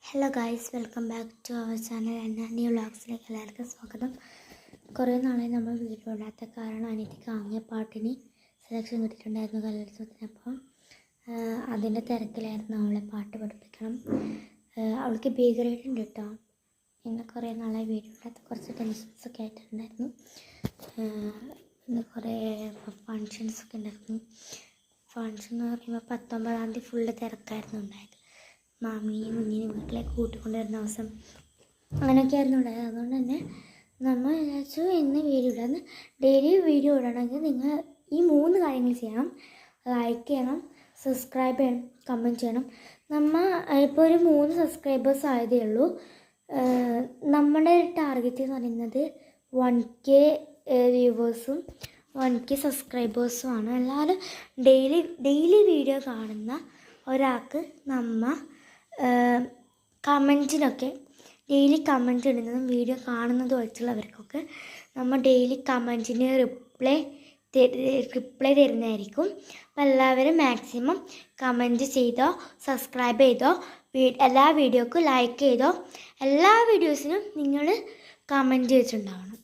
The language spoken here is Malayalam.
Hello guys, welcome back to our channel and new വ്ളോഗ്സിലേക്ക് എല്ലാവർക്കും സ്വാഗതം. കുറേ നാളായി നമ്മൾ വീഡിയോ ഇടാത്ത കാരണം അനിയത്തിക്ക് ആങ്ങിയ പാട്ടിന് സെലക്ഷൻ കിട്ടിയിട്ടുണ്ടായിരുന്നു കലോത്സവത്തിന്. അപ്പം അതിൻ്റെ തിരക്കിലായിരുന്നു അവളെ പാട്ട് പഠിപ്പിക്കണം. അവൾക്ക് ബി ഗ്രേഡ് ഉണ്ട് കേട്ടോ. ഇന്ന് കുറേ നാളായി വീഡിയോ ഇടാത്ത കുറച്ച് ടെൻഷൻസൊക്കെ ആയിട്ടുണ്ടായിരുന്നു. ഇന്ന് കുറേ ഫങ്ഷൻസൊക്കെ ഉണ്ടായിരുന്നു. ഫങ്ഷൻ എന്ന് പറയുമ്പോൾ 19-ാം തീയതി ഫുള്ള് തിരക്കായിരുന്നു ഉണ്ടായത്. മാമീനെയും കുഞ്ഞിനെയും വീട്ടിലേക്ക് കൂട്ടിക്കൊണ്ടുവരുന്ന ദിവസം അങ്ങനെയൊക്കെ ആയിരുന്നു ഉണ്ടായത്. അതുകൊണ്ട് തന്നെ നമ്മൾ വിചാരിച്ചു ഇന്ന് വീഡിയോ ഇടാന്ന്. ഡെയിലി വീഡിയോ ഇടണമെങ്കിൽ നിങ്ങൾ ഈ 3 കാര്യങ്ങൾ ചെയ്യണം. ലൈക്ക് ചെയ്യണം, സബ്സ്ക്രൈബ് ചെയ്യണം, കമൻറ്റ് ചെയ്യണം. നമ്മൾ ഇപ്പോൾ ഒരു 3 സബ്സ്ക്രൈബേഴ്സ് ആയതേ ഉള്ളൂ. നമ്മുടെ ടാർഗറ്റ് എന്ന് പറയുന്നത് 1K വ്യൂവേഴ്സും 1K സബ്സ്ക്രൈബേഴ്സുമാണ്. എല്ലാവരും ഡെയിലി വീഡിയോ കാണുന്ന ഒരാൾക്ക് നമ്മൾ കമൻറ്റിനൊക്കെ ഡെയിലി കമൻറ്റ് ഇടുന്നതും വീഡിയോ കാണുന്നതുമായിട്ടുള്ളവർക്കൊക്കെ നമ്മൾ ഡെയിലി കമൻറ്റിന് റിപ്ലൈ തരുന്നതായിരിക്കും. അപ്പോൾ എല്ലാവരും മാക്സിമം കമൻറ്റ് ചെയ്തോ, സബ്സ്ക്രൈബ് ചെയ്തോ, എല്ലാ വീഡിയോക്കും ലൈക്ക് ചെയ്തോ, എല്ലാ വീഡിയോസിനും നിങ്ങൾ കമൻറ്റ് ചെയ്തിട്ടുണ്ടാവണം.